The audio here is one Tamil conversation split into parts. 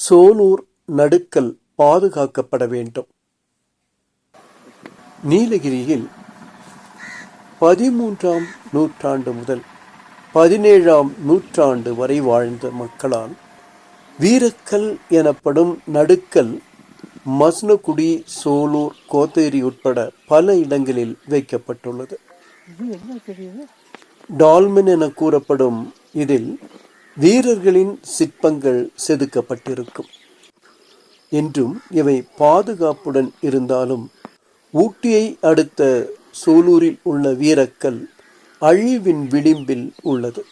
சோலூர் நடுக்கல் பாதுகாக்கப்பட வேண்டும். நீலகிரியில் 13ஆம் நூற்றாண்டு முதல் 17ஆம் நூற்றாண்டு வரை வாழ்ந்த மக்களால் வீரக்கல் எனப்படும் நடுக்கல் மஸ்னகுடி, சோலூர், கோத்தகிரி உட்பட பல இடங்களில் வைக்கப்பட்டுள்ளது. டால்மென் என கூறப்படும் இதில் வீரர்களின் சிற்பங்கள் செதுக்கப்பட்டிருக்கும். என்றும் இவை பாதுகாப்புடன் இருந்தாலும் ஊட்டியை அடுத்த சோலூரில் உள்ள வீரக்கல் அழிவின் விளிம்பில் உள்ளது.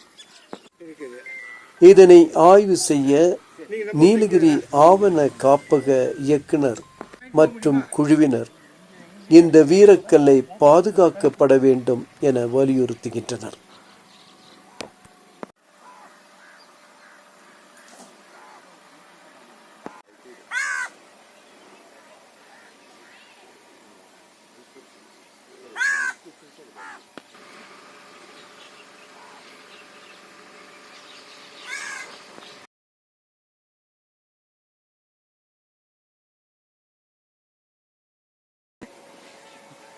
இதனை ஆய்வு செய்ய நீலகிரி ஆவண காப்பக இயக்குனர் மற்றும் குழுவினர் இந்த வீரக்கல்லை பாதுகாக்கப்பட வேண்டும் என வலியுறுத்துகின்றனர்.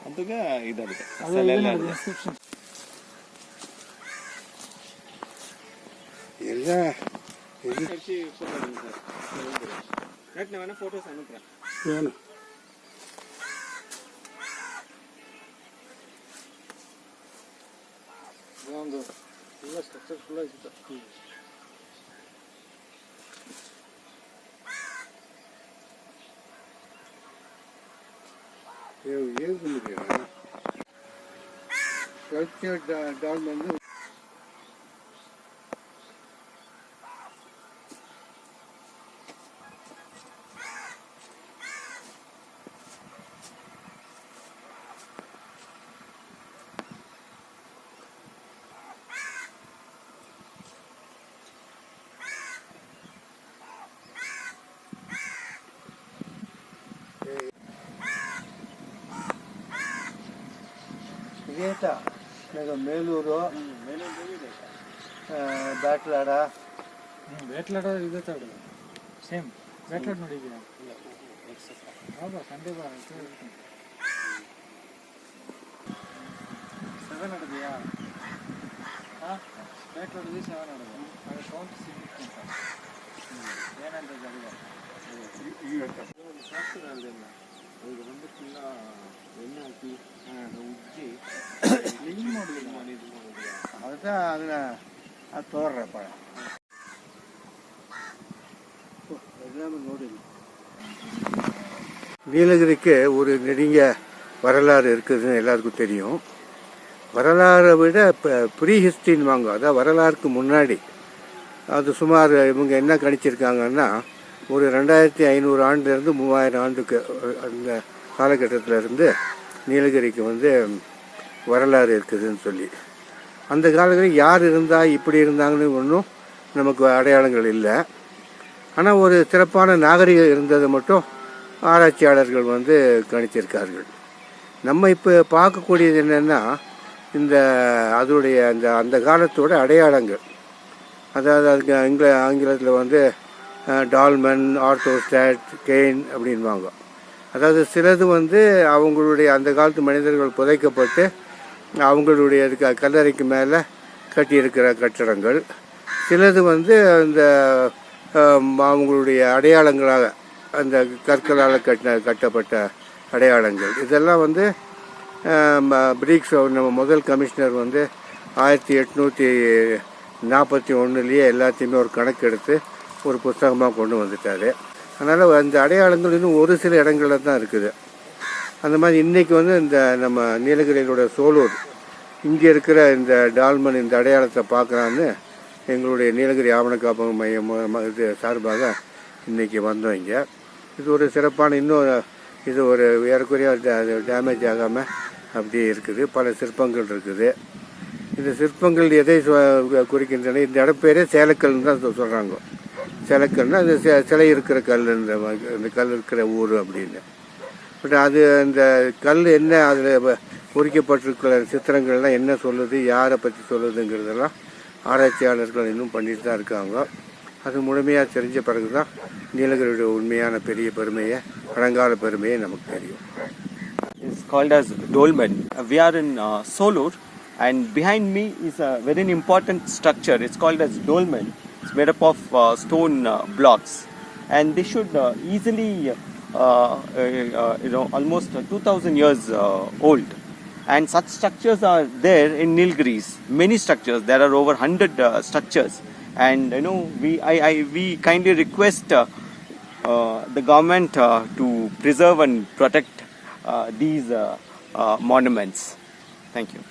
ಅದಕ್ಕೆ ಇದಾಗುತ್ತೆ ಎಲ್ಲ ಫೋಟೋಸ್ ಅನುಪ್ರ ಒಂದು ಎಲ್ಲ ಸ್ಟ್ರಕ್ಚರ್ ಫುಲ್ ಆಗಿತ್ತು. டால்மென் ಇದೇಟ ಮೇಲೂರು ಬ್ಯಾಟ್ಲಾಡ ಇದೆ ತಗೊಳ್ಳಿ ಸೇಮ್ ಬ್ಯಾಟ್ಲಾಡ್ ನೋಡಿದ್ದೀರಾ? ಹೌದಾ? ಖಂಡಿತ 7 ನಡೆದೆಯಾ? ಹಾಂ, ಬ್ಯಾಟ್ಲಾಡ್ 7 ನಡೆದು ಅದು ಕೌಂಟ್ ಸಿಗ್ನಿಫಿಕೆಂಟ್ ಏನಂತ ಅಲ್ದೇನ ಈಗ ಒಂದು ಫುಲ್ಲ ಎಣ್ಣೆ ಹಾಕಿ ಉಜ್ಜಿ ಕ್ಲೀನ್ ಮಾಡಿ அதுதான் அதில் அது தோடுறப்ப எல்லாமே நோடி. நீலகிரிக்கு ஒரு நெடுங்கிய வரலாறு இருக்குதுன்னு எல்லாருக்கும் தெரியும். வரலாறை விட இப்போ ப்ரீ ஹிஸ்ட்ரின்னு வாங்க, அதான் வரலாறுக்கு முன்னாடி. அது சுமார் இவங்க என்ன கணிச்சிருக்காங்கன்னா ஒரு 2500 ஆண்டுலேருந்து 3000 ஆண்டுக்கு அந்த காலகட்டத்தில் இருந்து நீலகிரிக்கு வரலாறு இருக்குதுன்னு சொல்லி. அந்த காலத்தில் யார் இருந்தால் இப்படி இருந்தாங்கன்னு ஒன்றும் நமக்கு அடையாளங்கள் இல்லை. ஆனால் ஒரு சிறப்பான நாகரிகம் இருந்ததை மட்டும் ஆராய்ச்சியாளர்கள் கணிச்சிருக்கார்கள். நம்ம இப்போ பார்க்கக்கூடியது என்னென்னா இந்த அதோடைய அந்த காலத்தோட அடையாளங்கள். அதாவது அதுக்கு ஆங்கிலத்தில் டால்மென், ஆர்த்தோஸ்டாட், கெயின் அப்படின்வாங்க. அதாவது சிலது அவங்களுடைய அந்த காலத்து மனிதர்கள் புதைக்கப்பட்டு அவங்களுடைய கல்லறைக்கு மேலே கட்டியிருக்கிற கட்டடங்கள், சிலது அந்த அவங்களுடைய அடையாளங்களாக அந்த கற்களால் கட்டப்பட்ட அடையாளங்கள். இதெல்லாம் பிரிக்ஸ் நம்ம முதல் கமிஷனர் 1841 எல்லாத்தையுமே ஒரு கணக்கு எடுத்து ஒரு புத்தகமாக கொண்டு வந்துட்டார். அதனால் அந்த அடையாளங்கள் இன்னும் ஒரு சில இடங்களில் தான் இருக்குது. அந்த மாதிரி இன்றைக்கி இந்த நம்ம நீலகிரியோட சோலூர் இங்கே இருக்கிற இந்த டால்மென் இந்த அடையாளத்தை பார்க்கலான்னு எங்களுடைய நீலகிரி ஆவண காப்பக மையம் இது சார்பாக இன்றைக்கி வந்தோம் இங்கே. இது ஒரு சிறப்பான இன்னும் இது ஒரு ஏறக்குறைய டேமேஜ் ஆகாமல் அப்படியே இருக்குது. பல சிற்பங்கள் இருக்குது. இந்த சிற்பங்கள் எதை குறிக்கின்றன? இந்த இடப்பேரே சேலக்கல்னு தான் சொல்கிறாங்க. சேலக்கல்னா அது சிலை இருக்கிற கல், இந்த கல் இருக்கிற ஊர் அப்படின்னு. பட் அது அந்த கல் என்ன, அதில் பொறிக்கப்பட்டிருக்கிற சித்திரங்கள்லாம் என்ன சொல்லுது, யாரை பற்றி சொல்லுதுங்கிறதெல்லாம் ஆராய்ச்சியாளர்கள் இன்னும் பண்ணிட்டு தான் இருக்காங்க. அது முழுமையாக தெரிஞ்ச பிறகு தான் நீலகிரியோட உண்மையான பெரிய பெருமையை, பழங்கால பெருமையை நமக்கு தெரியும். It's called as dolmen. We are in Solur, and behind me is a very important structure. It's called as dolmen. It's made up of stone blocks, and they should easily, almost 2,000 years old. And such structures are there in Nilgiris. Many structures. There are over 100 structures, and we kindly request the government to preserve and protect these monuments. Thank you.